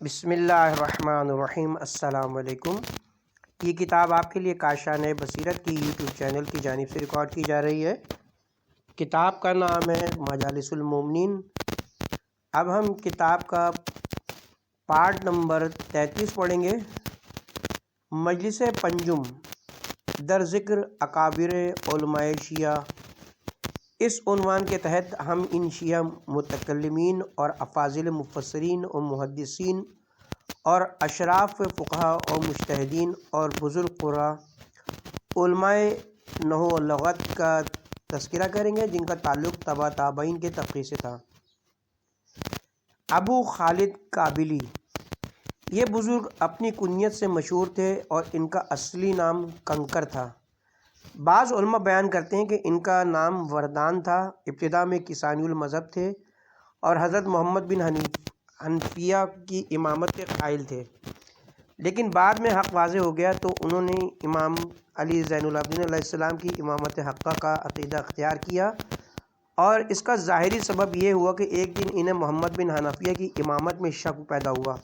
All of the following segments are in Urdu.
بسم اللہ الرحمن الرحیم۔ السلام علیکم۔ یہ کتاب آپ کے لیے کاشان بصیرت کی یوٹیوب چینل کی جانب سے ریکارڈ کی جا رہی ہے۔ کتاب کا نام ہے مجالس المومنین۔ اب ہم کتاب کا پارٹ نمبر 33 پڑھیں گے۔ مجلس پنجم در ذکر اکابر علماء شیعہ۔ اس عنوان کے تحت ہم ان شیعہ متکلمین اور افاضل مفسرین و محدثین اور اشراف فقہا اور مجتہدین اور بزرگ قراء علماء نحو و لغت کا تذکرہ کریں گے جن کا تعلق تبع تابعین کے طبقے سے تھا۔ ابو خالد کابلی، یہ بزرگ اپنی کنیت سے مشہور تھے اور ان کا اصلی نام کنکر تھا۔ بعض علماء بیان کرتے ہیں کہ ان کا نام وردان تھا۔ ابتدا میں کسانی المذہب تھے اور حضرت محمد بن حنفیہ کی امامت کے قائل تھے، لیکن بعد میں حق واضح ہو گیا تو انہوں نے امام علی زین العابدین علیہ السلام کی امامت حقہ کا عقیدہ اختیار کیا، اور اس کا ظاہری سبب یہ ہوا کہ ایک دن انہیں محمد بن حنفیہ کی امامت میں شک پیدا ہوا،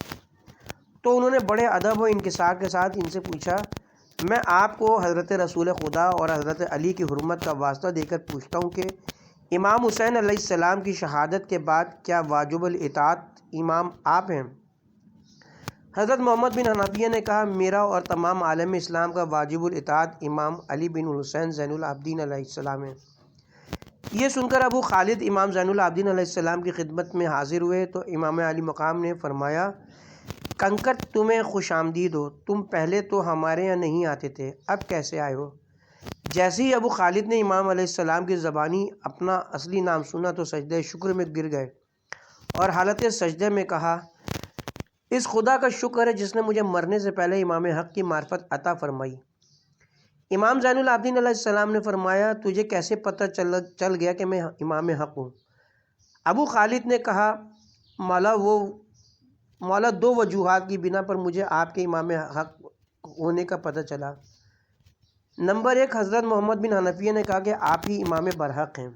تو انہوں نے بڑے ادب و انکسار کے ساتھ ان سے پوچھا، میں آپ کو حضرت رسول خدا اور حضرت علی کی حرمت کا واسطہ دے کر پوچھتا ہوں کہ امام حسین علیہ السلام کی شہادت کے بعد کیا واجب الاطاعت امام آپ ہیں؟ حضرت محمد بن حنفیہ نے کہا، میرا اور تمام عالم اسلام کا واجب الاطاعت امام علی بن الحسین زین العابدین علیہ السلام ہے۔ یہ سن کر ابو خالد امام زین العابدین علیہ السلام کی خدمت میں حاضر ہوئے تو امام علی مقام نے فرمایا، کنکر تمہیں خوش آمدید ہو، تم پہلے تو ہمارے یہاں نہیں آتے تھے، اب کیسے آئے ہو؟ جیسے ہی ابو خالد نے امام علیہ السلام کی زبانی اپنا اصلی نام سنا تو سجدہ شکر میں گر گئے اور حالت سجدے میں کہا، اس خدا کا شکر ہے جس نے مجھے مرنے سے پہلے امام حق کی معرفت عطا فرمائی۔ امام زین العابدین علیہ السلام نے فرمایا، تجھے کیسے پتہ چل گیا کہ میں امام حق ہوں؟ ابو خالد نے کہا، مولا دو وجوہات کی بنا پر مجھے آپ کے امام حق ہونے کا پتہ چلا۔ نمبر ایک، حضرت محمد بن حنفیہ نے کہا کہ آپ ہی امام برحق ہیں۔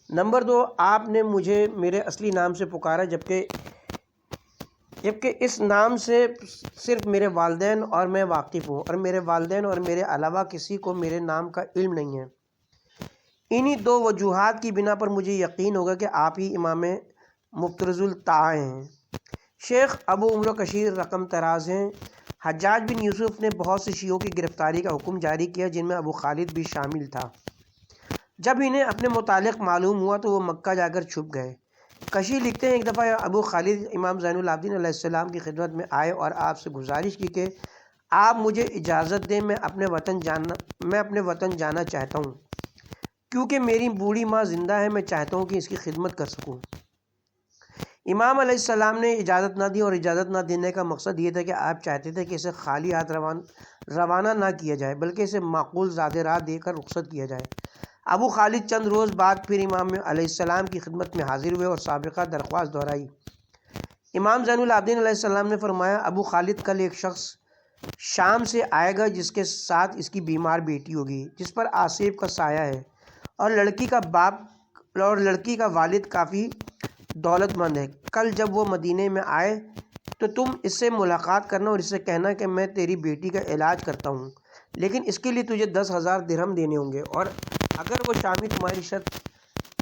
نمبر دو، آپ نے مجھے میرے اصلی نام سے پکارا جبکہ اس نام سے صرف میرے والدین اور میں واقف ہوں، اور میرے والدین اور میرے علاوہ کسی کو میرے نام کا علم نہیں ہے۔ انہی دو وجوہات کی بنا پر مجھے یقین ہوگا کہ آپ ہی امام مفترض الطاعہ ہیں۔ شیخ ابو عمر کشیر رقم طراز ہیں۔ حجاج بن یوسف نے بہت سے شیعوں کی گرفتاری کا حکم جاری کیا جن میں ابو خالد بھی شامل تھا۔ جب انہیں اپنے متعلق معلوم ہوا تو وہ مکہ جا کر چھپ گئے۔ کشی لکھتے ہیں، ایک دفعہ ابو خالد امام زین العابدین علیہ السلام کی خدمت میں آئے اور آپ سے گزارش کی کہ آپ مجھے اجازت دیں، میں اپنے وطن جانا چاہتا ہوں، کیونکہ میری بوڑھی ماں زندہ ہے، میں چاہتا ہوں کہ اس کی خدمت کر سکوں۔ امام علیہ السلام نے اجازت نہ دی، اور اجازت نہ دینے کا مقصد یہ تھا کہ آپ چاہتے تھے کہ اسے خالی ہاتھ روانہ نہ کیا جائے بلکہ اسے معقول زاد راہ دے کر رخصت کیا جائے۔ ابو خالد چند روز بعد پھر امام علیہ السلام کی خدمت میں حاضر ہوئے اور سابقہ درخواست دہرائی۔ امام زین العابدین علیہ السلام نے فرمایا، ابو خالد کل ایک شخص شام سے آئے گا جس کے ساتھ اس کی بیمار بیٹی ہوگی جس پر آصیب کا سایہ ہے، اور لڑکی کا والد کافی دولت مند ہے۔ کل جب وہ مدینے میں آئے تو تم اس سے ملاقات کرنا اور اس سے کہنا کہ میں تیری بیٹی کا علاج کرتا ہوں، لیکن اس کے لیے تجھے 10,000 درہم دینے ہوں گے، اور اگر وہ شامی تمہاری شرط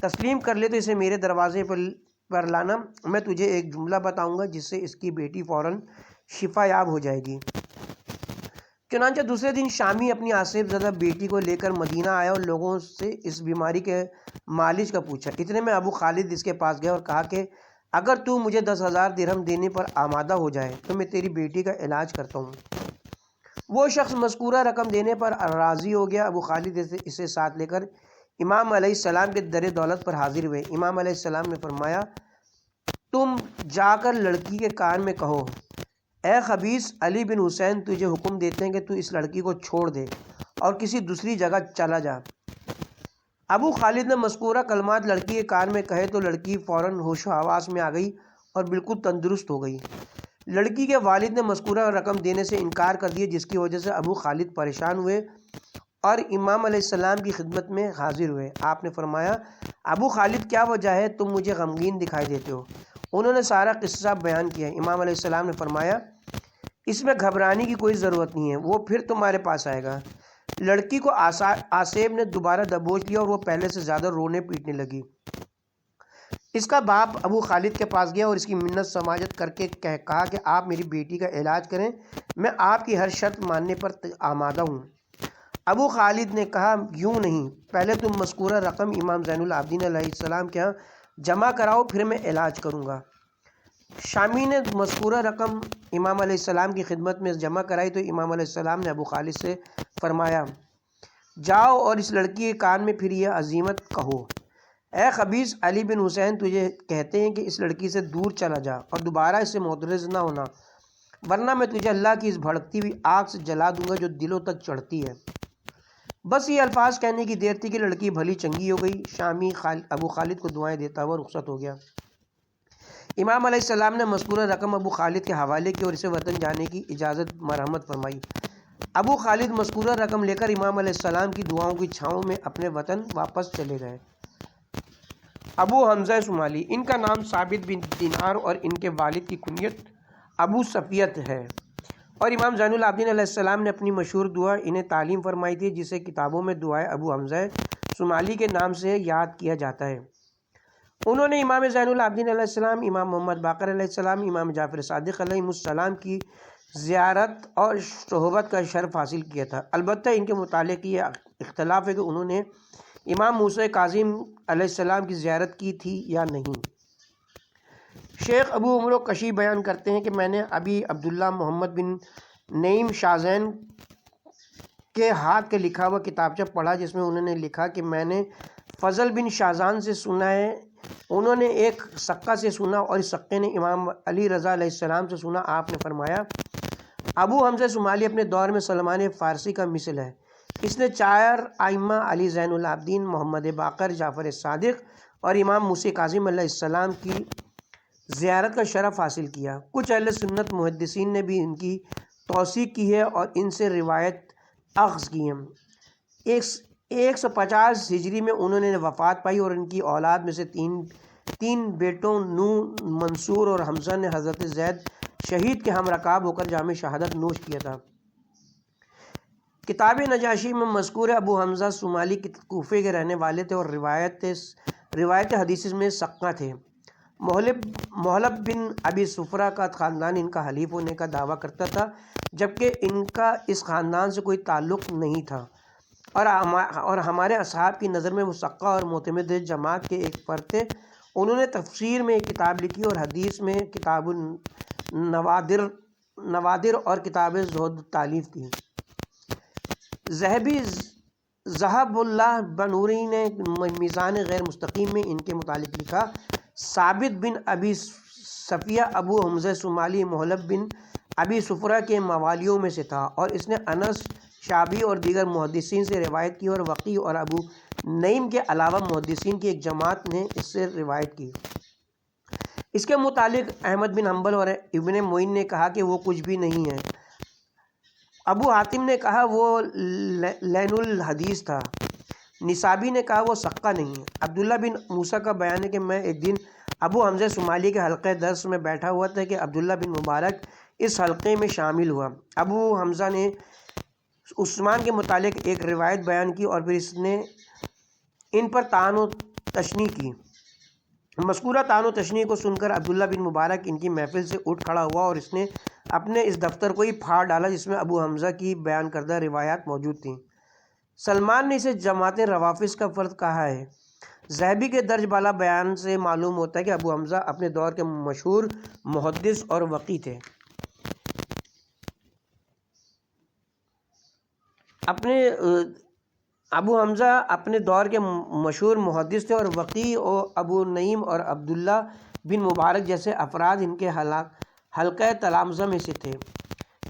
تسلیم کر لے تو اسے میرے دروازے پر لانا، میں تجھے ایک جملہ بتاؤں گا جس سے اس کی بیٹی فوراً شفا یاب ہو جائے گی۔ چنانچہ دوسرے دن شامی اپنی آصیب زدہ بیٹی کو لے کر مدینہ آیا اور لوگوں سے اس بیماری کے معالج کا پوچھا۔ اتنے میں ابو خالد اس کے پاس گیا اور کہا کہ اگر تو مجھے 10,000 درہم دینے پر آمادہ ہو جائے تو میں تیری بیٹی کا علاج کرتا ہوں۔ وہ شخص مذکورہ رقم دینے پر راضی ہو گیا۔ ابو خالد اسے ساتھ لے کر امام علیہ السلام کے در دولت پر حاضر ہوئے۔ امام علیہ السلام نے فرمایا، تم جا کر لڑکی کے کان میں کہو، اے خبیث، علی بن حسین تجھے حکم دیتے ہیں کہ تو اس لڑکی کو چھوڑ دے اور کسی دوسری جگہ چلا جا۔ ابو خالد نے مذکورہ کلمات لڑکی کے کان میں کہے تو لڑکی فوراً ہوش و حواس میں آ گئی اور بالکل تندرست ہو گئی۔ لڑکی کے والد نے مذکورہ رقم دینے سے انکار کر دیا، جس کی وجہ سے ابو خالد پریشان ہوئے اور امام علیہ السلام کی خدمت میں حاضر ہوئے۔ آپ نے فرمایا، ابو خالد کیا وجہ ہے، تم مجھے غمگین دکھائی دیتے ہو؟ انہوں نے سارا قصہ بیان کیا۔ امام علیہ السلام نے فرمایا اس میں گھبرانے کی کوئی ضرورت نہیں ہے، وہ پھر تمہارے پاس آئے گا۔ لڑکی کو آصیب نے دوبارہ دبوچ لیا اور وہ پہلے سے زیادہ رونے پیٹنے لگی۔ اس کا باپ ابو خالد کے پاس گیا اور اس کی منت سماجت کر کے کہا کہ آپ میری بیٹی کا علاج کریں، میں آپ کی ہر شرط ماننے پر آمادہ ہوں۔ ابو خالد نے کہا یوں نہیں، پہلے تم مذکورہ رقم امام زین العابدین علیہ السلام کے ہاں جمع کراؤ، پھر میں علاج کروں گا۔ شامی نے مذکورہ رقم امام علیہ السلام کی خدمت میں جمع کرائی تو امام علیہ السلام نے ابو خالد سے فرمایا جاؤ اور اس لڑکی کے کان میں پھر یہ عزیمت کہو، اے خبیث علی بن حسین، تجھے کہتے ہیں کہ اس لڑکی سے دور چلا جا اور دوبارہ اس سے معترض نہ ہونا، ورنہ میں تجھے اللہ کی اس بھڑکتی ہوئی آگ سے جلا دوں گا جو دلوں تک چڑھتی ہے۔ بس یہ الفاظ کہنے کی دیر تھی کہ لڑکی بھلی چنگی ہو گئی۔ شامی ابو خالد کو دعائیں دیتا ہوا رخصت ہو گیا۔ امام علیہ السلام نے مذکورہ رقم ابو خالد کے حوالے کی اور اسے وطن جانے کی اجازت مرحمت فرمائی۔ ابو خالد مذکورہ رقم لے کر امام علیہ السلام کی دعاؤں کی چھاؤں میں اپنے وطن واپس چلے گئے۔ ابو حمزہ صومالی، ان کا نام ثابت بن دینار اور ان کے والد کی کنیت ابو صفیت ہے، اور امام زین العابدین علیہ السلام نے اپنی مشہور دعا انہیں تعلیم فرمائی تھی، جسے کتابوں میں دعائے ابو حمزہ صومالی کے نام سے یاد کیا جاتا ہے۔ انہوں نے امام زین العابدین علیہ السلام، امام محمد باقر علیہ السلام، امام جعفر صادق علیہ السلام کی زیارت اور صحبت کا شرف حاصل کیا تھا۔ البتہ ان کے متعلق یہ اختلاف ہے کہ انہوں نے امام موسیٰ کاظم علیہ السلام کی زیارت کی تھی یا نہیں۔ شیخ ابو عمرو کشی بیان کرتے ہیں کہ میں نے ابھی عبداللہ محمد بن نعیم شازین کے ہاتھ کے لکھا ہوا کتابچہ پڑھا، جس میں انہوں نے لکھا کہ میں نے فضل بن شازان سے سنا ہے، انہوں نے ایک سقہ سے سنا اور اس سقے نے امام علی رضا علیہ السلام سے سنا۔ آپ نے فرمایا ابو حمزہ صومالی اپنے دور میں سلمان فارسی کا مثل ہے، اس نے 4 ائمہ علی زین العابدین، محمد باقر، جعفر صادق اور امام موسیٰ کاظم علیہ السلام کی زیارت کا شرف حاصل کیا۔ کچھ اہل سنت محدثین نے بھی ان کی توثیق کی ہے اور ان سے روایت اخذ کی ہے۔ 150 ہجری میں انہوں نے وفات پائی اور ان کی اولاد میں سے تین بیٹوں نوح، منصور اور حمزہ نے حضرت زید شہید کے ہم رکاب ہو کر جام شہادت نوش کیا تھا۔ کتاب نجاشی میں مذکور ابو حمزہ صومالی کوفے کے رہنے والے تھے اور روایت حدیث میں سقہ تھے۔ محلب بن ابی سفرہ کا خاندان ان کا حلیف ہونے کا دعویٰ کرتا تھا، جبکہ ان کا اس خاندان سے کوئی تعلق نہیں تھا، اور ہمارے اصحاب کی نظر میں وہ سقہ اور معتمد جماعت کے ایک فرد تھے۔ انہوں نے تفسیر میں ایک کتاب لکھی اور حدیث میں کتاب نوادر اور کتاب زہد تالیف کی۔ ذہب اللہ بنوری نے میزان غیر مستقیم میں ان کے متعلق لکھا ثابت بن ابی صفیہ ابو حمزہ صومالی محلب بن ابی سفرہ کے موالیوں میں سے تھا، اور اس نے انس، شعبی اور دیگر محدثین سے روایت کی، اور وقی اور ابو نعیم کے علاوہ محدثین کی ایک جماعت نے اس سے روایت کی۔ اس کے متعلق احمد بن حنبل اور ابن معین نے کہا کہ وہ کچھ بھی نہیں ہے۔ ابو حاتم نے کہا وہ لین الحدیث تھا۔ نصابی نے کہا وہ سقہ نہیں ہے۔ عبداللہ بن موسیٰ کا بیان ہے کہ میں ایک دن ابو حمزہ صومالی کے حلقہ درس میں بیٹھا ہوا تھا کہ عبداللہ بن مبارک اس حلقے میں شامل ہوا۔ ابو حمزہ نے عثمان کے متعلق ایک روایت بیان کی اور پھر اس نے ان پر طعن و تشنیع کی۔ مذکورہ طعن و تشنیع کو سن کر عبداللہ بن مبارک ان کی محفل سے اٹھ کھڑا ہوا اور اس نے اپنے اس دفتر کو ہی پھاڑ ڈالا جس میں ابو حمزہ کی بیان کردہ روایات موجود تھیں۔ سلمان نے اسے جماعت روافظ کا فرد کہا ہے۔ ذہبی کے درج بالا بیان سے معلوم ہوتا ہے کہ ابو حمزہ اپنے دور کے مشہور محدث اور وقی تھے۔ ابو حمزہ اپنے دور کے مشہور محدث تھے اور وقی اور ابو نعیم اور عبداللہ بن مبارک جیسے افراد ان کے حلقہ تلامذہ میں سے تھے۔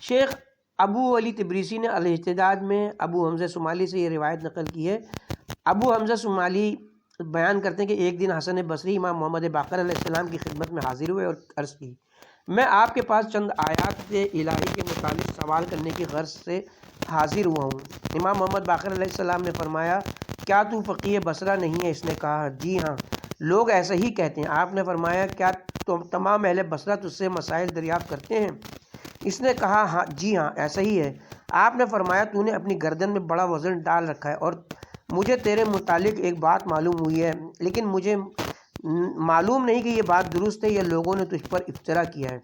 شیخ ابو علی تبریسی نے الاحتجاج میں ابو حمزہ صومالی سے یہ روایت نقل کی ہے۔ ابو حمزہ صومالی بیان کرتے ہیں کہ ایک دن حسن بصری امام محمد باقر علیہ السلام کی خدمت میں حاضر ہوئے اور عرض کی میں آپ کے پاس چند آیات الہی کے متعلق سوال کرنے کی غرض سے حاضر ہوا ہوں۔ امام محمد باقر علیہ السلام نے فرمایا کیا تو فقیہ بصرہ نہیں ہے؟ اس نے کہا جی ہاں، لوگ ایسا ہی کہتے ہیں۔ آپ نے فرمایا کیا تو تمام اہل بصرہ تجھ سے مسائل دریافت کرتے ہیں؟ اس نے کہا ہاں جی ہاں ایسا ہی ہے۔ آپ نے فرمایا تو نے اپنی گردن میں بڑا وزن ڈال رکھا ہے اور مجھے تیرے متعلق ایک بات معلوم ہوئی ہے، لیکن مجھے معلوم نہیں کہ یہ بات درست ہے یا لوگوں نے تجھ پر افترا کیا ہے۔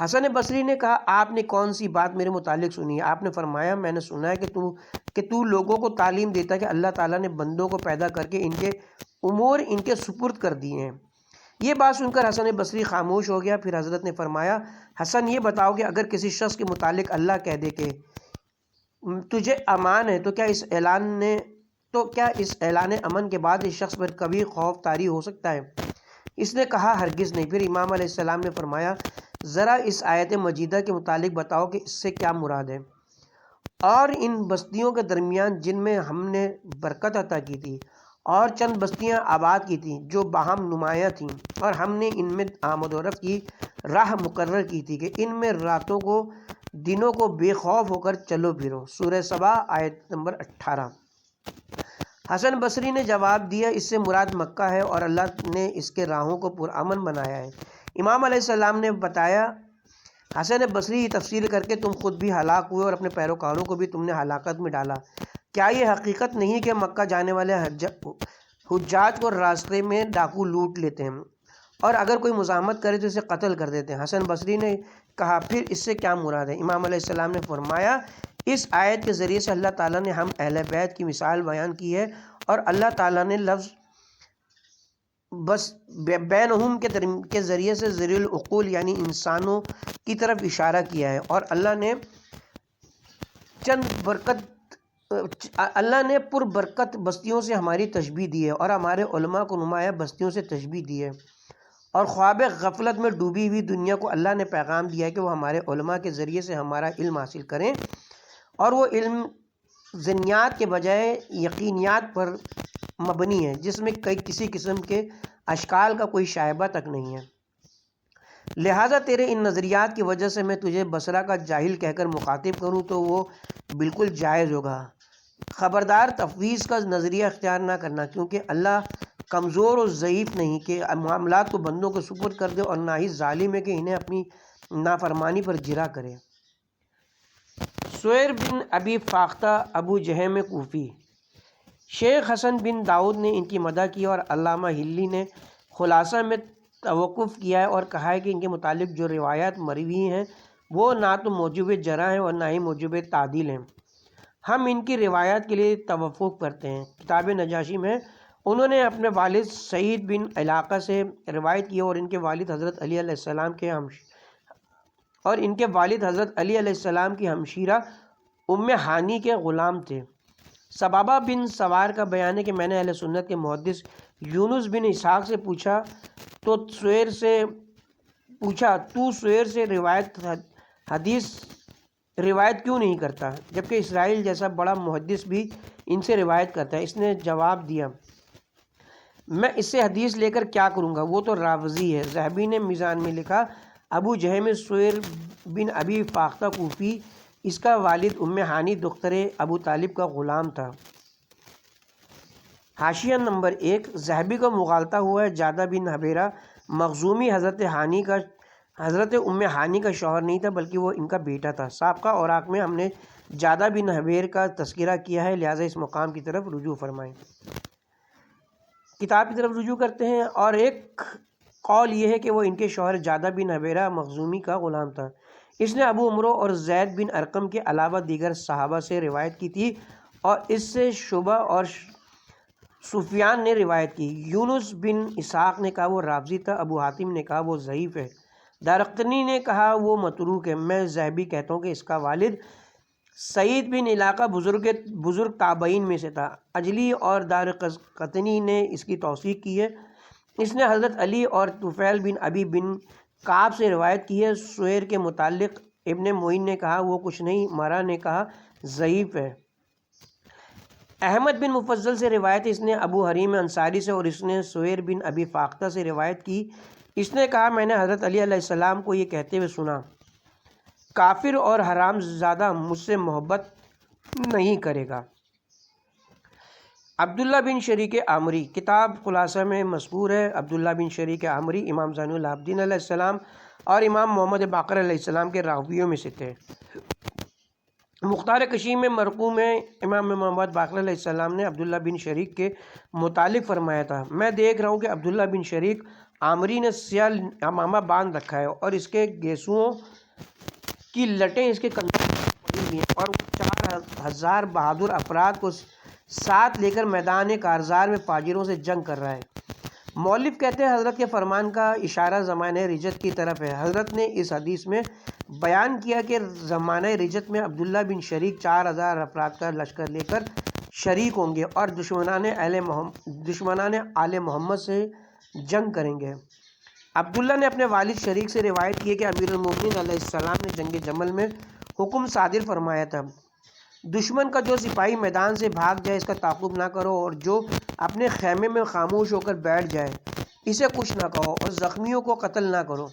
حسن بصری نے کہا آپ نے کون سی بات میرے متعلق سنی ہے؟ آپ نے فرمایا میں نے سنا ہے کہ تو لوگوں کو تعلیم دیتا ہے کہ اللہ تعالیٰ نے بندوں کو پیدا کر کے ان کے امور ان کے سپرد کر دیے ہیں۔ یہ بات سن کر حسن بصری خاموش ہو گیا۔ پھر حضرت نے فرمایا حسن یہ بتاؤ کہ اگر کسی شخص کے متعلق اللہ کہہ دے کہ تجھے امان ہے تو کیا اس اعلان امن کے بعد اس شخص پر کبھی خوف طاری ہو سکتا ہے؟ اس نے کہا ہرگز نہیں۔ پھر امام علیہ السلام نے فرمایا ذرا اس آیت مجیدہ کے متعلق بتاؤ کہ اس سے کیا مراد ہے؟ اور ان بستیوں کے درمیان جن میں ہم نے برکت عطا کی تھی اور چند بستیاں آباد کی تھیں جو باہم نمایاں تھیں، اور ہم نے ان میں آمد و رفت کی راہ مقرر کی تھی کہ ان میں راتوں کو دنوں کو بے خوف ہو کر چلو پھرو۔ سورہ سبا آیت نمبر 18۔ حسن بصری نے جواب دیا اس سے مراد مکہ ہے اور اللہ نے اس کے راہوں کو پرامن بنایا ہے۔ امام علیہ السلام نے بتایا حسن بصری یہ تفسیر کر کے تم خود بھی ہلاک ہوئے اور اپنے پیروکاروں کو بھی تم نے ہلاکت میں ڈالا۔ کیا یہ حقیقت نہیں کہ مکہ جانے والے حجاج کو راستے میں ڈاکو لوٹ لیتے ہیں اور اگر کوئی مزاحمت کرے تو اسے قتل کر دیتے ہیں؟ حسن بصری نے کہا پھر اس سے کیا مراد ہے؟ امام علیہ السلام نے فرمایا اس آیت کے ذریعے سے اللہ تعالیٰ نے ہم اہل بیت کی مثال بیان کی ہے اور اللہ تعالیٰ نے لفظ بس بینہم کے ذریعے سے ذریع العقول یعنی انسانوں کی طرف اشارہ کیا ہے، اور اللہ نے پر برکت بستیوں سے ہماری تشبیہ دی ہے اور ہمارے علماء کو نمایاں بستیوں سے تشبیہ دی ہے، اور خواب غفلت میں ڈوبی ہوئی دنیا کو اللہ نے پیغام دیا ہے کہ وہ ہمارے علماء کے ذریعے سے ہمارا علم حاصل کریں، اور وہ علم ظنیات کے بجائے یقینیات پر مبنی ہے جس میں کسی قسم کے اشکال کا کوئی شائبہ تک نہیں ہے۔ لہٰذا تیرے ان نظریات کی وجہ سے میں تجھے بصرہ کا جاہل کہہ کر مخاطب کروں تو وہ بالکل جائز ہوگا۔ خبردار تفویض کا نظریہ اختیار نہ کرنا، کیونکہ اللہ کمزور اور ضعیف نہیں کہ معاملات کو بندوں کو سپرد کر دے، اور نہ ہی ظالم ہے کہ انہیں اپنی نافرمانی پر جرا کرے۔ سویر بن ابی فاختہ ابو جہم کوفی۔ شیخ حسن بن داؤد نے ان کی مدح کی اور علامہ ہلی نے خلاصہ میں توقف کیا ہے اور کہا ہے کہ ان کے متعلق جو روایات مروی ہیں وہ نہ تو موجب جرح ہیں اور نہ ہی موجب تعدیل ہیں۔ ہم ان کی روایات کے لیے توقف کرتے ہیں۔ کتاب نجاشی میں انہوں نے اپنے والد سعید بن علاقہ سے روایت کی اور ان کے والد حضرت علی علیہ السلام کی ہمشیرہ ام ہانی کے غلام تھے۔ سبابہ بن سوار کا بیان ہے کہ میں نے اہل سنت کے محدث یونس بن اسحاق سے پوچھا تو سویر سے روایت کیوں نہیں کرتا جبکہ اسرائیل جیسا بڑا محدث بھی ان سے روایت کرتا ہے؟ اس نے جواب دیا میں اس سے حدیث لے کر کیا کروں گا، وہ تو راوزی ہے۔ ذہبی نے میزان میں لکھا ابو جہم سویر بن ابی فاختہ کوفی، اس کا والد ام ہانی دختر ابو طالب کا غلام تھا۔ حاشیہ نمبر 1 ذہبی کو مغالطہ ہوا ہے۔ جادہ بن حبیرہ مخزومی حضرت ام ہانی کا شوہر نہیں تھا بلکہ وہ ان کا بیٹا تھا۔ سابقہ اوراق میں ہم نے جادہ بن حبیر کا تذکرہ کیا ہے، لہٰذا اس مقام کی طرف رجوع فرمائیں۔ کتاب کی طرف رجوع کرتے ہیں، اور ایک قول یہ ہے کہ وہ ان کے شوہر جادہ بن حبیرہ مخزومی کا غلام تھا۔ اس نے ابو عمرو اور زید بن ارقم کے علاوہ دیگر صحابہ سے روایت کی تھی، اور اس سے شعبہ اور سفیان نے روایت کی۔ یونس بن اسحاق نے کہا وہ راوزی تھا، ابو حاتم نے کہا وہ ضعیف ہے، دارقطنی نے کہا وہ متروک ہے۔ میں ذہبی کہتا ہوں کہ اس کا والد سعید بن علاقہ بزرگ تابعین میں سے تھا۔ اجلی اور دارقطنی نے اس کی توثیق کی ہے۔ اس نے حضرت علی اور طفیل بن ابی بن کعب سے روایت کی ہے۔ سویر کے متعلق ابن معین نے کہا وہ کچھ نہیں، مرا نے کہا ضعیف ہے۔ احمد بن مفضل سے روایت ہے، اس نے ابو حریم انصاری سے، اور اس نے سویر بن ابی فاختہ سے روایت کی۔ اس نے کہا میں نے حضرت علی علیہ السلام کو یہ کہتے ہوئے سنا کافر اور حرام زادہ مجھ سے محبت نہیں کرے گا۔ عبداللہ بن شریک عامری، کتاب خلاصہ میں مذکور ہے عبداللہ بن شریک عامری امام زین العابدین علیہ السلام اور امام محمد باقر علیہ السلام کے راویوں میں سے تھے۔ مختار کشی میں مرقوم ہے امام محمد باقر علیہ السلام نے عبداللہ بن شریک کے متعلق فرمایا تھا، میں دیکھ رہا ہوں کہ عبداللہ بن شریک عامری نے سیاہ امامہ باندھ رکھا ہے اور اس کے گیسوؤں کی لٹیں اس کے کندھوں پر پڑی ہوئی ہیں، اور وہ 4000 بہادر افراد کو ساتھ لے کر میدان کارزار میں فاجروں سے جنگ کر رہا ہے۔ مؤلف کہتے ہیں حضرت کے فرمان کا اشارہ زمانہ رجت کی طرف ہے۔ حضرت نے اس حدیث میں بیان کیا کہ زمانہ رجت میں عبداللہ بن شریک 4000 افراد کا لشکر لے کر شریک ہوں گے اور دشمنان آل محمد سے جنگ کریں گے۔ عبداللہ نے اپنے والد شریک سے روایت کی ہے کہ امیر المومنین علیہ السلام نے جنگ جمل میں حکم صادر فرمایا تھا، دشمن کا جو سپاہی میدان سے بھاگ جائے اس کا تعاقب نہ کرو، اور جو اپنے خیمے میں خاموش ہو کر بیٹھ جائے اسے کچھ نہ کہو، اور زخمیوں کو قتل نہ کرو۔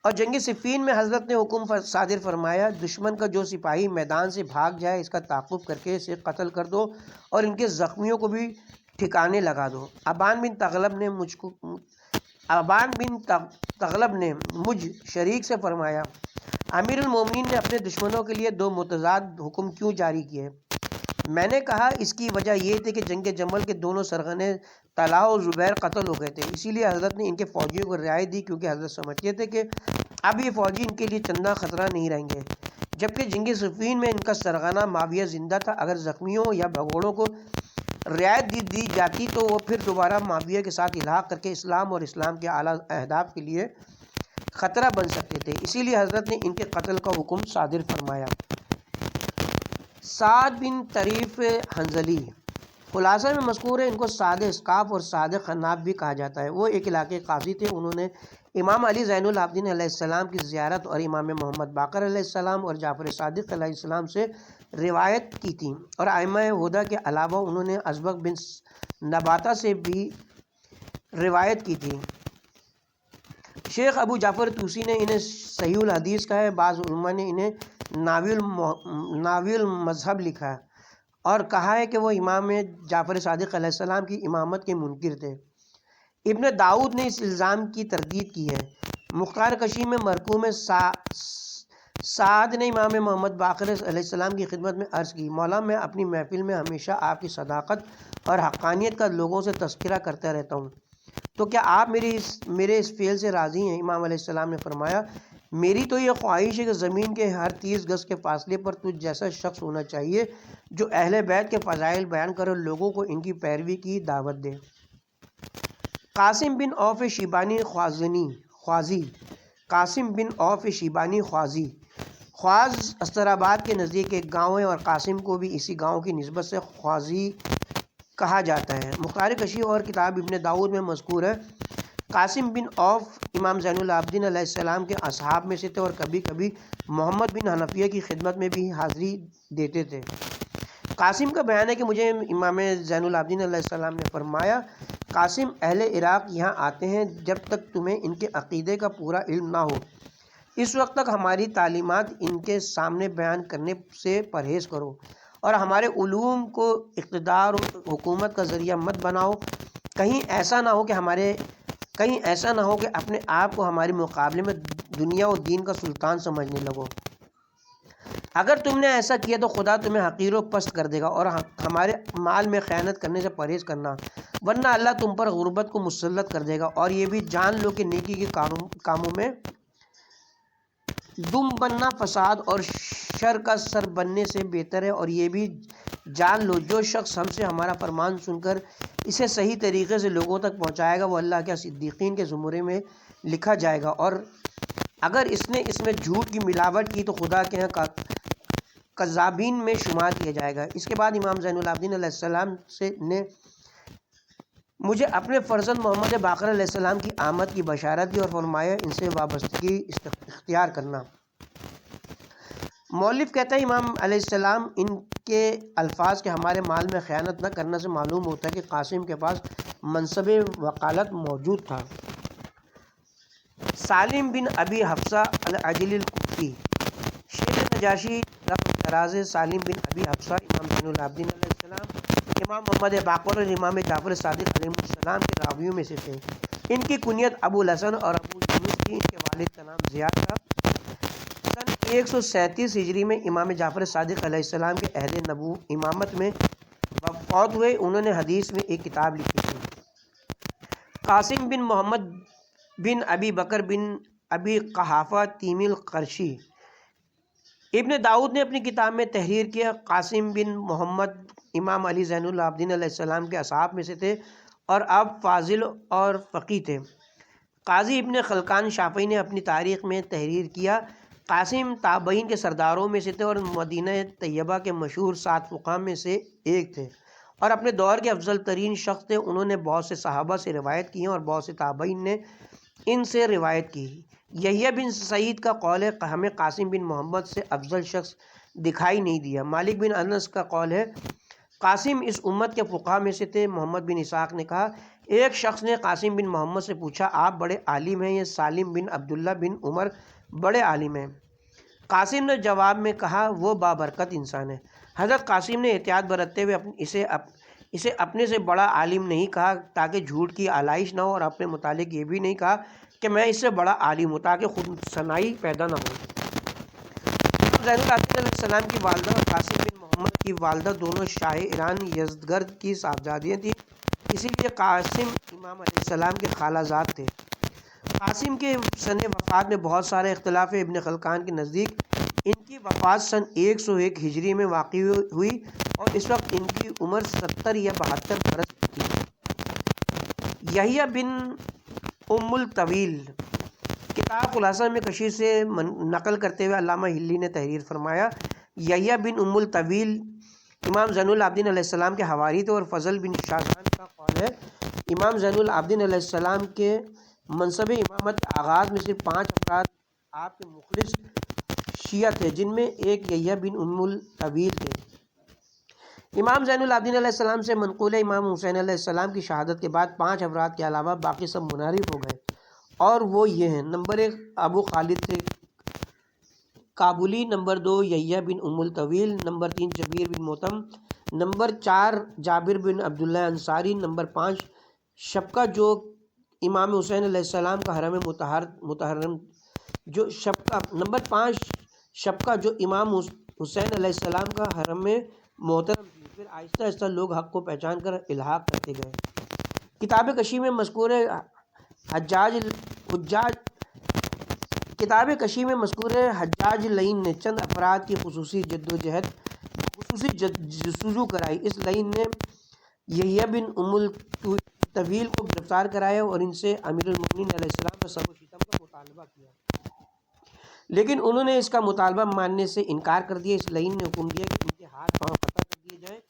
اور جنگ صفین میں حضرت نے حکم صادر فرمایا، دشمن کا جو سپاہی میدان سے بھاگ جائے اس کا تعاقب کر کے اسے قتل کر دو اور ان کے زخمیوں کو بھی ٹھکانے لگا دو۔ ابان بن تغلب نے مجھ شریک سے فرمایا، امیر المومنین نے اپنے دشمنوں کے لیے 2 متضاد حکم کیوں جاری کیے؟ میں نے کہا اس کی وجہ یہ تھی کہ جنگ جمل کے دونوں سرغنے طلحہ و زبیر قتل ہو گئے تھے، اسی لیے حضرت نے ان کے فوجیوں کو رعایت دی، کیونکہ حضرت سمجھتے تھے کہ اب یہ فوجی ان کے لیے چندہ خطرہ نہیں رہیں گے۔ جبکہ جنگ صفین میں ان کا سرغنہ معاویہ زندہ تھا، اگر زخمیوں یا بھگوڑوں کو رعایت دی جاتی تو وہ پھر دوبارہ معاویہ کے ساتھ الحاق کر کے اسلام اور اسلام کے اعلیٰ اہداف کے لیے خطرہ بن سکتے تھے، اسی لیے حضرت نے ان کے قتل کا حکم صادر فرمایا۔ سعد بن طریف حنظلی، خلاصہ میں مذکور ہے ان کو سعد اسقاف اور سعد خناب بھی کہا جاتا ہے، وہ ایک علاقے قاضی تھے، انہوں نے امام علی زین العابدین علیہ السلام کی زیارت اور امام محمد باقر علیہ السلام اور جعفر صادق علیہ السلام سے روایت کی تھی، اور ائمہ ہدیٰ کے علاوہ انہوں نے ازبق بن نباتہ سے بھی روایت کی تھی۔ شیخ ابو جعفر طوسی نے انہیں صحیح الحدیث کہا ہے، بعض علماء نے انہیں ناوی المذہب لکھا ہے اور کہا ہے کہ وہ امام جعفر صادق علیہ السلام کی امامت کے منکر تھے۔ ابن داؤد نے اس الزام کی تردید کی ہے۔ مختار کشی میں مرقوم سعد نے امام محمد باقر علیہ السلام کی خدمت میں عرض کی، مولا میں اپنی محفل میں ہمیشہ آپ کی صداقت اور حقانیت کا لوگوں سے تذکرہ کرتا رہتا ہوں، تو کیا آپ میرے اس فعل سے راضی ہیں؟ امام علیہ السلام نے فرمایا، میری تو یہ خواہش ہے کہ زمین کے ہر 30 گز کے فاصلے پر تجھ جیسا شخص ہونا چاہیے جو اہل بیت کے فضائل بیان کرے اور لوگوں کو ان کی پیروی کی دعوت دے۔ قاسم بن عوف شیبانی خوازی، قاسم بن عوف شیبانی خوازی، خواز استراباد کے نزدیک ایک گاؤں ہے اور قاسم کو بھی اسی گاؤں کی نسبت سے خوازی کہا جاتا ہے۔ مختار کشی اور کتاب ابن داؤد میں مذکور ہے، قاسم بن عوف امام زین العابدین علیہ السلام کے اصحاب میں سے تھے اور کبھی کبھی محمد بن حنفیہ کی خدمت میں بھی حاضری دیتے تھے۔ قاسم کا بیان ہے کہ مجھے امام زین العابدین علیہ السلام نے فرمایا، قاسم، اہل عراق یہاں آتے ہیں جب تک تمہیں ان کے عقیدے کا پورا علم نہ ہو، اس وقت تک ہماری تعلیمات ان کے سامنے بیان کرنے سے پرہیز کرو اور ہمارے علوم کو اقتدار و حکومت کا ذریعہ مت بناؤ، کہیں ایسا نہ ہو کہ اپنے آپ کو ہمارے مقابلے میں دنیا و دین کا سلطان سمجھنے لگو۔ اگر تم نے ایسا کیا تو خدا تمہیں حقیر و پست کر دے گا، اور ہمارے مال میں خیانت کرنے سے پرہیز کرنا، ورنہ اللہ تم پر غربت کو مسلط کر دے گا۔ اور یہ بھی جان لو کہ نیکی کے کاموں میں دم بننا فساد اور شر کا سر بننے سے بہتر ہے، اور یہ بھی جان لو جو شخص ہم سے ہمارا فرمان سن کر اسے صحیح طریقے سے لوگوں تک پہنچائے گا وہ اللہ کے صدیقین کے زمرے میں لکھا جائے گا، اور اگر اس نے اس میں جھوٹ کی ملاوٹ کی تو خدا کے ہاں کذابین میں شمار کیا جائے گا۔ اس کے بعد امام زین العابدین علیہ السلام نے مجھے اپنے فرزند محمد باقر علیہ السلام کی آمد کی بشارت دی اور فرمایا ان سے وابستگی اختیار کرنا۔ مؤلف کہتا ہے امام علیہ السلام ان کے الفاظ کے ہمارے مال میں خیانت نہ کرنے سے معلوم ہوتا ہے کہ قاسم کے پاس منصب وکالت موجود تھا۔ سالم بن ابی حفصہ العجلی الکوفی، شیخ نجاشی رفع دراز سالم بن ابی حفصہ امام زین العابدین علیہ السلام امام محمد باقر اور امام جعفر صادق علیہ السلام کے راویوں میں سے تھے۔ ان کی کنیت ابو الحسن اور ابو یونس تھی۔ ان کے والد کا نام زیاد تھا۔ سن 137 ہجری میں امام جعفر صادق علیہ السلام کے عہد امامت میں فوت ہوئے۔ انہوں نے حدیث میں ایک کتاب لکھی تھی۔ قاسم بن محمد بن ابی بکر بن ابی قحافہ تیمی القرشی، ابن داؤد نے اپنی کتاب میں تحریر کیا۔ قاسم بن محمد امام علی زین العابدین علیہ السلام کے اصحاب میں سے تھے اور اب فاضل اور فقی تھے۔ قاضی ابن خلقان شافعی نے اپنی تاریخ میں تحریر کیا۔ قاسم تابعین کے سرداروں میں سے تھے اور مدینہ طیبہ کے مشہور 7 فقہاء میں سے ایک تھے اور اپنے دور کے افضل ترین شخص تھے۔ انہوں نے بہت سے صحابہ سے روایت کی اور بہت سے تابعین نے ان سے روایت کی۔ یحییٰ بن سعید کا قول ہے ہمیں قاسم بن محمد سے افضل شخص دکھائی نہیں دیا۔ مالک بن انس کا قول ہے قاسم اس امت کے فقہاء میں سے تھے۔ محمد بن اسحاق نے کہا ایک شخص نے قاسم بن محمد سے پوچھا آپ بڑے عالم ہیں؟ یہ سالم بن عبداللہ بن عمر بڑے عالم ہیں۔ قاسم نے جواب میں کہا وہ بابرکت انسان ہے۔ حضرت قاسم نے احتیاط برتتے ہوئے اسے اپنے سے بڑا عالم نہیں کہا تاکہ جھوٹ کی آلائش نہ ہو، اور اپنے متعلق یہ بھی نہیں کہا کہ میں اس سے بڑا عالم ہوں تاکہ خود ثنائی پیدا نہ ہو۔ زین العابدین علیہ السلام کی والدہ اور قاسم بن محمد کی والدہ دونوں شاہ ایران یزدگرد کی صاحبزادیاں تھیں، اسی لیے قاسم امام علیہ السلام کے خالہ زاد تھے۔ قاسم کے سن وفات میں بہت سارے اختلاف ہے۔ ابن خلقان کے نزدیک ان کی وفات سن 101 ہجری میں واقع ہوئی اور اس وقت ان کی عمر 70 یا 72 برس تھی۔ یحییٰ بن ام الطویل کتاب خلاصہ میں کشی سے نقل کرتے ہوئے علامہ ہلی نے تحریر فرمایا یحییٰ بن ام الطویل امام زین العابدین علیہ السلام کے حواری تھے، اور فضل بن شاذان کا قول ہے امام زین العابدین علیہ السلام کے منصب امامت کے آغاز میں صرف 5 افراد آپ کے مخلص شیعہ تھے، جن میں ایک یحییٰ بن ام الطویل تھے۔ امام زین العابدین علیہ السلام سے منقول ہے امام حسین علیہ السلام کی شہادت کے بعد 5 افراد کے علاوہ باقی سب منحرف ہو گئے، اور وہ یہ ہیں: نمبر 1 ابو خالد تھے کابلی، نمبر 2 یحییٰ بن ام الطویل، نمبر 3 جبیر بن موتم، نمبر 4 جابر بن عبداللہ انصاری، نمبر 5 شبکہ جو امام حسین علیہ السلام کا حرم متحرم جو شبکہ، نمبر 5 شبکہ جو امام حسین علیہ السلام کا حرم میں محترم تھی۔ پھر آہستہ آہستہ لوگ حق کو پہچان کر الحاق کرتے گئے۔ کتاب کشی میں مذکور ہے حجاج لعین نے چند افراد کی خصوصی جستجو کرائی۔ اس لعین نے یحییٰ بن ام الطویل کو گرفتار کرایا اور ان سے امیر المومنین علیہ السلام پر سب و شتم کا مطالبہ کیا، لیکن انہوں نے اس کا مطالبہ ماننے سے انکار کر دیا۔ اس لعین نے حکم دیا کہ ان کے ہاتھ پاؤں قطع کر دیے جائیں۔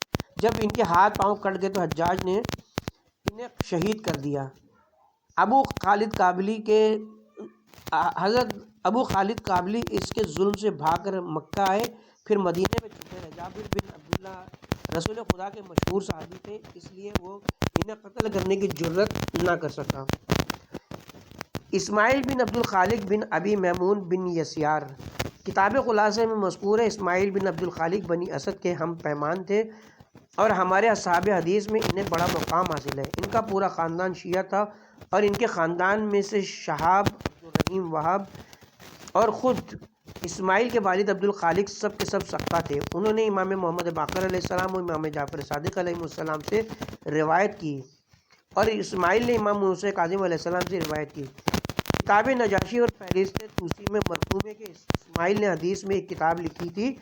جب ان کے ہاتھ پاؤں کٹ گئے تو حجاج نے انہیں شہید کر دیا۔ حضرت ابو خالد کابلی اس کے ظلم سے بھاگ کر مکہ آئے، پھر مدینے میں چھپے رہے۔ جابر بن عبداللہ رسول خدا کے مشہور صحابی تھے، اس لیے وہ انہیں قتل کرنے کی جرات نہ کر سکا۔ اسماعیل بن عبد الخالق بن ابی میمون بن یسیار کتاب خلاصے میں مذکور ہے اسماعیل بن عبد الخالق بنی اسد کے ہم پیمان تھے اور ہمارے اصحاب حدیث میں انہیں بڑا مقام حاصل ہے۔ ان کا پورا خاندان شیعہ تھا اور ان کے خاندان میں سے شہاب، عبدالرحیم وہاب اور خود اسماعیل کے والد عبد الخالق سب کے سب سقہ تھے۔ انہوں نے امام محمد باقر علیہ السلام اور امام جعفر صادق علیہ السلام سے روایت کی اور اسماعیل نے امام موسیٰ کاظم علیہ السلام سے روایت کی۔ کتاب نجاشی اور فہرست طوسی میں مرقوم ہے کہ اسماعیل نے حدیث میں ایک کتاب لکھی تھی۔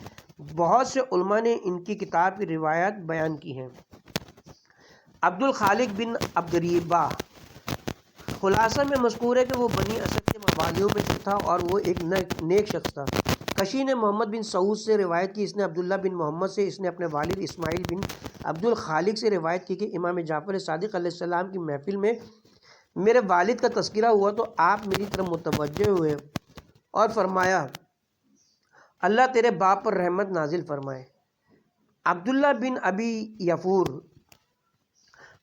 بہت سے علماء نے ان کی کتاب کی روایات بیان کی ہیں۔ عبد الخالق بن عبدالربا خلاصہ میں مذکور ہے کہ وہ بنی اسد کے موالیوں میں سے تھا اور وہ ایک نیک شخص تھا۔ کشی نے محمد بن سعود سے روایت کی، اس نے عبداللہ بن محمد سے، اس نے اپنے والد اسماعیل بن عبد الخالق سے روایت کی کہ امام جعفر صادق علیہ السلام کی محفل میں میرے والد کا تذکرہ ہوا تو آپ میری طرف متوجہ ہوئے اور فرمایا اللہ تیرے باپ پر رحمت نازل فرمائے۔ عبداللہ بن ابی یفور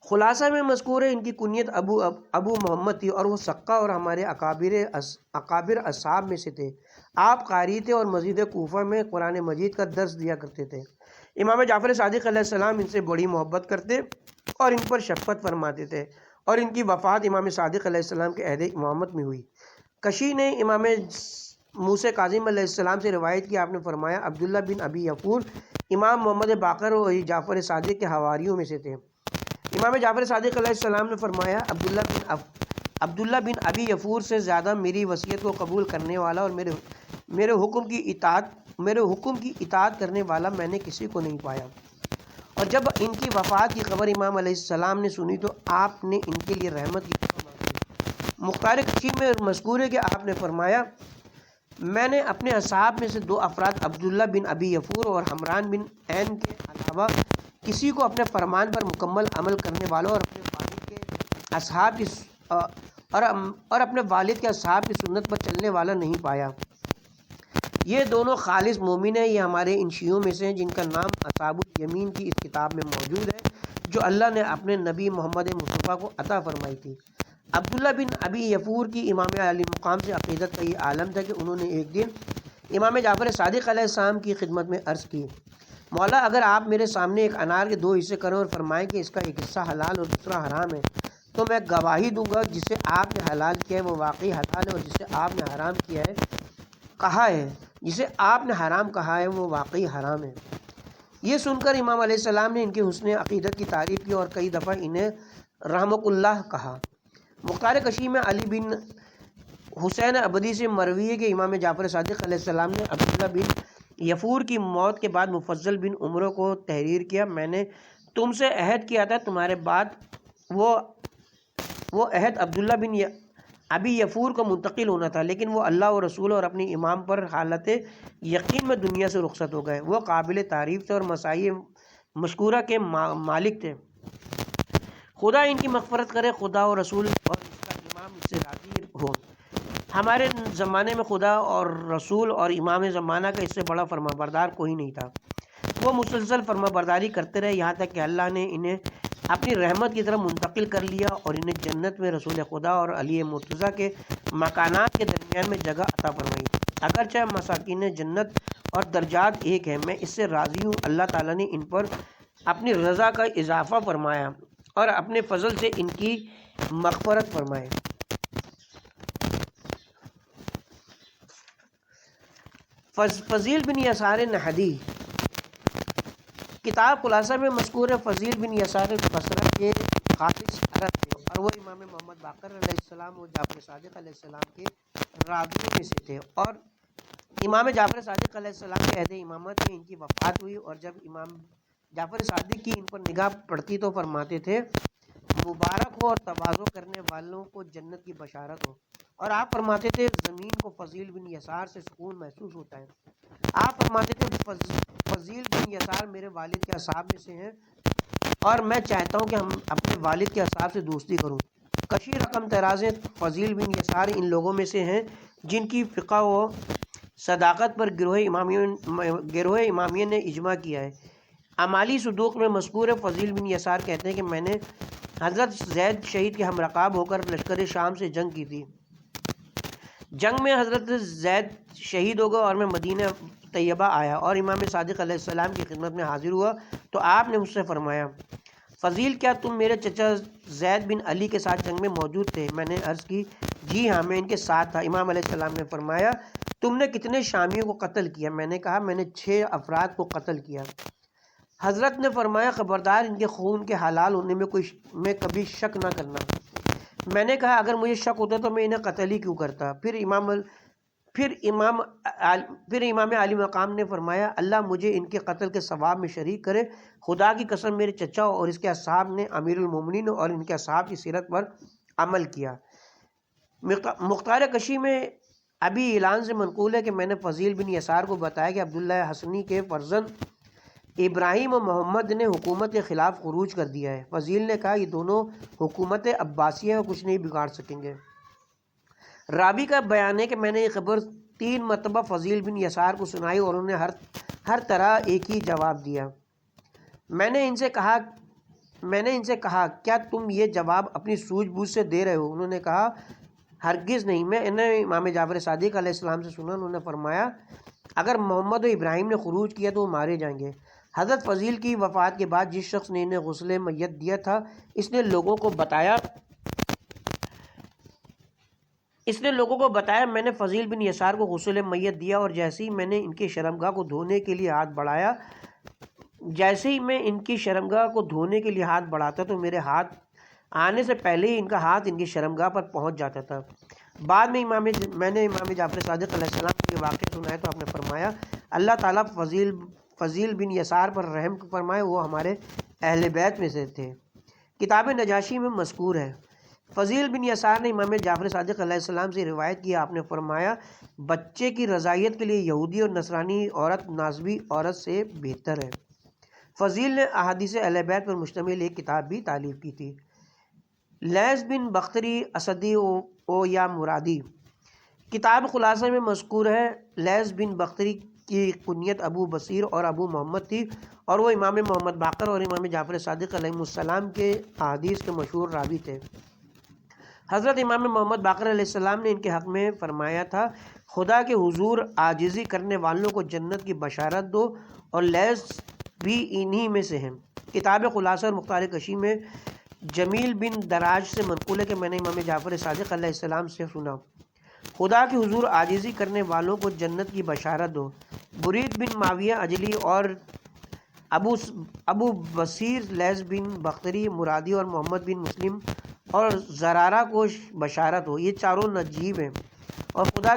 خلاصہ میں مذکور ہے ان کی کنیت ابو محمد تھی اور وہ سقہ اور ہمارے اکابر اصحاب میں سے تھے۔ آپ قاری تھے اور مسجد کوفہ میں قرآن مجید کا درس دیا کرتے تھے۔ امام جعفر صادق علیہ السلام ان سے بڑی محبت کرتے اور ان پر شفقت فرماتے تھے، اور ان کی وفات امام صادق علیہ السلام کے عہد امامت میں ہوئی۔ کشی نے امام موسیٰ کاظم علیہ السلام سے روایت کی، آپ نے فرمایا عبداللہ بن ابی یفور امام محمد باقر اور جعفر صادق کے حواریوں میں سے تھے۔ امام جعفر صادق علیہ السلام نے فرمایا عبداللہ بن ابی یفور سے زیادہ میری وصیت کو قبول کرنے والا اور میرے حکم کی اطاعت کرنے والا میں نے کسی کو نہیں پایا۔ اور جب ان کی وفات کی خبر امام علیہ السلام نے سنی تو آپ نے ان کے لیے رحمت کی دعا مانگی۔ مختار کشی میں مذکور ہے کہ آپ نے فرمایا میں نے اپنے اصحاب میں سے 2 افراد عبداللہ بن ابی یفور اور حمران بن عین کے علاوہ کسی کو اپنے فرمان پر مکمل عمل کرنے والوں اور اپنے والد کے اصحاب کی سنت پر چلنے والا نہیں پایا۔ یہ دونوں خالص مومن ہیں۔ یہ ہمارے ان شیعوں میں سے ہیں جن کا نام اصحاب الیمین کی اس کتاب میں موجود ہے جو اللہ نے اپنے نبی محمد مصطفیٰ کو عطا فرمائی تھی۔ عبداللہ بن ابی یفور کی امام علی مقام سے عقیدت کا یہ عالم تھا کہ انہوں نے ایک دن امام جعفر صادق علیہ السلام کی خدمت میں عرض کی، مولا اگر آپ میرے سامنے ایک انار کے 2 حصے کریں اور فرمائیں کہ اس کا ایک حصہ حلال اور دوسرا حرام ہے تو میں گواہی دوں گا جسے آپ نے حلال کیا ہے وہ واقعی حلال ہے، اور جسے آپ نے حرام کیا ہے جسے آپ نے حرام کہا ہے وہ واقعی حرام ہے۔ یہ سن کر امام علیہ السلام نے ان کے حسن عقیدت کی تعریف کی اور کئی دفعہ انہیں رحمک اللہ کہا۔ مختار کشی میں علی بن حسین ابدی سے مروی ہے کہ امام جعفر صادق علیہ السلام نے عبداللہ بن یفور کی موت کے بعد مفضل بن عمر کو تحریر کیا، میں نے تم سے عہد کیا تھا، تمہارے بعد وہ عہد عبداللہ بن ابی یفور کو منتقل ہونا تھا، لیکن وہ اللہ و رسول اور اپنی امام پر حالت یقین میں دنیا سے رخصت ہو گئے۔ وہ قابل تعریف تھے اور مسائل مشکورہ کے مالک تھے، خدا ان کی مغفرت کرے، خدا و رسول اور اس کا امام اس سے راضی ہو۔ ہمارے زمانے میں خدا اور رسول اور امام زمانہ کا اس سے بڑا فرما بردار کوئی نہیں تھا۔ وہ مسلسل فرما برداری کرتے رہے یہاں تک کہ اللہ نے انہیں اپنی رحمت کی طرف منتقل کر لیا اور انہیں جنت میں رسول خدا اور علی مرتضیٰ کے مکانات کے درمیان میں جگہ عطا فرمائی۔ اگرچہ مساکین جنت اور درجات ایک ہیں، میں اس سے راضی ہوں۔ اللہ تعالیٰ نے ان پر اپنی رضا کا اضافہ فرمایا اور اپنے فضل سے ان کی مغفرت فرمائے۔ فضیل بن یسار نحدی کتاب خلاصہ میں مذکور ہے، فضیل بن یسار بصرہ کے خالص عرب تھے اور وہ امام محمد باقر علیہ السلام اور جعفر صادق علیہ السلام کے راویوں میں سے تھے، اور امام جعفر صادق علیہ السلام کے عہد امامت میں ان کی وفات ہوئی، اور جب امام جعفر صادق کی ان پر نگاہ پڑتی تو فرماتے تھے مبارک ہو اور تواضع کرنے والوں کو جنت کی بشارت ہو، اور آپ فرماتے تھے زمین کو فضیل بن یسار سے سکون محسوس ہوتا ہے۔ آپ فرماتے تھے فضیل بن یسار میرے والد کے اصحاب میں سے ہیں اور میں چاہتا ہوں کہ ہم اپنے والد کے اصحاب سے دوستی کروں۔ کشی رقم ترازیں فضیل بن یسار ان لوگوں میں سے ہیں جن کی فقہ و صداقت پر گروہ امامیہ نے اجماع کیا ہے۔ اعمالی صدوق میں مذکور ہے، فضیل بن یسار کہتے ہیں کہ میں نے حضرت زید شہید کے ہم رکاب ہو کر لشکر شام سے جنگ کی تھی۔ جنگ میں حضرت زید شہید ہو گئے اور میں مدینہ طیبہ آیا اور امام صادق علیہ السلام کی خدمت میں حاضر ہوا تو آپ نے مجھ سے فرمایا فضیل کیا تم میرے چچا زید بن علی کے ساتھ جنگ میں موجود تھے؟ میں نے عرض کی جی ہاں میں ان کے ساتھ تھا۔ امام علیہ السلام نے فرمایا تم نے کتنے شامیوں کو قتل کیا؟ میں نے کہا میں نے 6 افراد کو قتل کیا۔ حضرت نے فرمایا خبردار ان کے خون کے حلال ہونے میں کبھی شک نہ کرنا۔ میں نے کہا اگر مجھے شک ہوتا تو میں انہیں قتل ہی کیوں کرتا؟ پھر امام علی مقام نے فرمایا اللہ مجھے ان کے قتل کے ثواب میں شریک کرے، خدا کی قسم میرے چچا اور اس کے اصحاب نے امیر المومنین اور ان کے اصحاب کی سیرت پر عمل کیا۔ مختار کشی میں ابی اعلان سے منقول ہے کہ میں نے فضیل بن یسار کو بتایا کہ عبداللہ حسنی کے فرزند ابراہیم و محمد نے حکومت کے خلاف خروج کر دیا ہے۔ فضیل نے کہا یہ دونوں حکومت عباسیہ ہیں، کچھ نہیں بگاڑ سکیں گے۔ رابی کا بیان ہے کہ میں نے یہ خبر 3 مرتبہ فضیل بن یسار کو سنائی اور انہوں نے ہر طرح ایک ہی جواب دیا۔ میں نے ان سے کہا کیا تم یہ جواب اپنی سوجھ بوجھ سے دے رہے ہو؟ انہوں نے کہا ہرگز نہیں۔ میں انہیں امام جعفر صادق علیہ السلام سے سنا، انہوں نے فرمایا اگر محمد و ابراہیم نے خروج کیا تو وہ مارے جائیں گے۔ حضرت فضیل کی وفات کے بعد جس شخص نے انہیں غسل میت دیا تھا اس نے لوگوں کو بتایا میں نے فضیل بن یسار کو غسل میت دیا اور جیسے ہی میں نے ان کی شرمگاہ کو دھونے کے لیے ہاتھ بڑھاتا تو میرے ہاتھ آنے سے پہلے ہی ان کا ہاتھ ان کی شرمگاہ پر پہنچ جاتا تھا۔ بعد میں میں نے امام جعفر صادق علیہ السلام کو یہ واقعہ سنایا تو آپ نے فرمایا اللہ تعالیٰ فضیل بن یسار پر رحم فرمائے، وہ ہمارے اہل بیت میں سے تھے۔ کتاب نجاشی میں مذکور ہے فضیل بن یسار نے امام جعفر صادق علیہ السلام سے روایت کی، آپ نے فرمایا بچے کی رضاعیت کے لیے یہودی اور نصرانی عورت نازبی عورت سے بہتر ہے۔ فضیل نے احادیث اہل بیت پر مشتمل ایک کتاب بھی تالیف کی تھی۔ لیث بن بختری اسدی او یا مرادی، کتاب خلاصہ میں مذکور ہے لیث بن بختری کی کنیت ابو بصیر اور ابو محمد تھی اور وہ امام محمد باقر اور امام جعفر صادق علیہ السلام کے احادیث کے مشہور راوی تھے۔ حضرت امام محمد باقر علیہ السلام نے ان کے حق میں فرمایا تھا خدا کے حضور عاجزی کرنے والوں کو جنت کی بشارت دو، اور لیث بھی انہی میں سے ہیں۔ کتاب خلاصہ اور مختار کشی میں جمیل بن دراج سے منقول ہے کہ میں نے امام جعفر صادق علیہ السلام سے سنا خدا کے حضور عاجزی کرنے والوں کو جنت کی بشارت دو۔ برید بن معاویہ اجلی اور ابو بصیر لیث بن بختری مرادی اور محمد بن مسلم اور زرارہ کو بشارت ہو، یہ چاروں نجیب ہیں اور خدا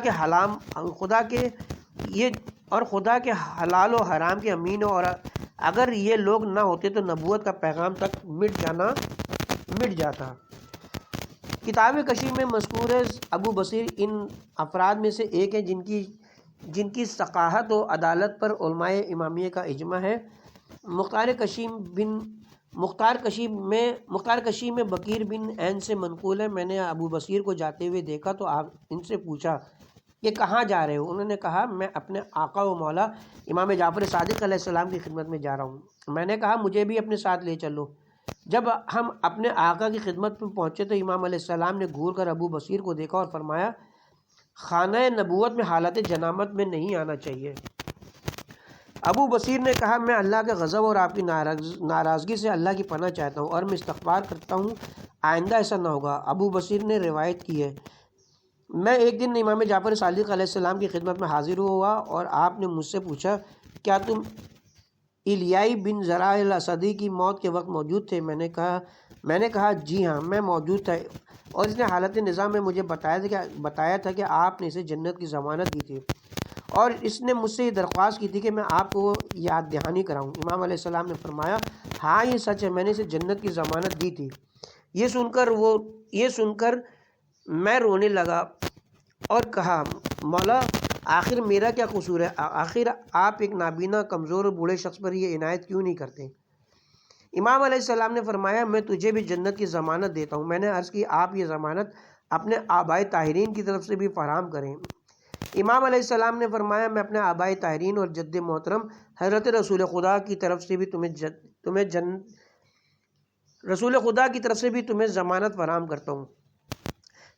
کے حلال و حرام کے امین ہو، اور اگر یہ لوگ نہ ہوتے تو نبوت کا پیغام تک مٹ جاتا۔ کتاب کشی میں مذکور ہے ابو بصیر ان افراد میں سے ایک ہے جن کی ثقافت و عدالت پر علماء امامیہ کا اجماع ہے۔ مختار کشی میں بکیر بن عین سے منقول ہے میں نے ابو بصیر کو جاتے ہوئے دیکھا تو آپ ان سے پوچھا کہ کہاں جا رہے ہو؟ انہوں نے کہا میں اپنے آقا و مولا امام جعفر صادق علیہ السلام کی خدمت میں جا رہا ہوں۔ میں نے کہا مجھے بھی اپنے ساتھ لے چلو۔ جب ہم اپنے آقا کی خدمت میں پہنچے تو امام علیہ السلام نے گھور کر ابو بصیر کو دیکھا اور فرمایا خانہ نبوت میں حالت جنامت میں نہیں آنا چاہیے۔ ابو بصیر نے کہا میں اللہ کے غضب اور آپ کی ناراضگی سے اللہ کی پناہ چاہتا ہوں اور میں استغفار کرتا ہوں آئندہ ایسا نہ ہوگا۔ ابو بصیر نے روایت کی ہے میں ایک دن امام جعفر صادق علیہ السلام کی خدمت میں حاضر ہوا اور آپ نے مجھ سے پوچھا کیا تم الیائی بن زرع الاسدی کی موت کے وقت موجود تھے؟ میں نے کہا جی ہاں میں موجود تھا، اور اس نے حالت نظام میں مجھے بتایا تھا کہ آپ نے اسے جنت کی ضمانت دی تھی، اور اس نے مجھ سے یہ درخواست کی تھی کہ میں آپ کو یاد دہانی کراؤں۔ امام علیہ السلام نے فرمایا ہاں یہ سچ ہے، میں نے اسے جنت کی ضمانت دی تھی۔ یہ سن کر میں رونے لگا اور کہا مولا آخر میرا کیا قصور ہے؟ آخر آپ ایک نابینا کمزور اور بوڑھے شخص پر یہ عنایت کیوں نہیں کرتے؟ امام علیہ السلام نے فرمایا میں تجھے بھی جنت کی ضمانت دیتا ہوں۔ میں نے عرض کی آپ یہ ضمانت اپنے آبائے طاہرین کی طرف سے بھی فراہم کریں۔ امام علیہ السلام نے فرمایا میں اپنے آبائے طاہرین اور جد محترم حضرت رسول خدا کی طرف سے بھی تمہیں ضمانت فراہم کرتا ہوں۔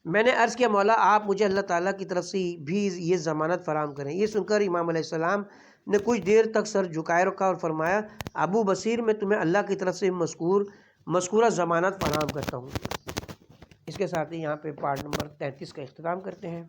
میں نے عرض کیا مولا آپ مجھے اللہ تعالیٰ کی طرف سے بھی یہ ضمانت فراہم کریں۔ یہ سن کر امام علیہ السلام نے کچھ دیر تک سر جھکائے رکھا اور فرمایا ابو بصیر میں تمہیں اللہ کی طرف سے مذکورہ ضمانت فراہم کرتا ہوں۔ اس کے ساتھ ہی یہاں پہ پارٹ نمبر 33 کا اختتام کرتے ہیں۔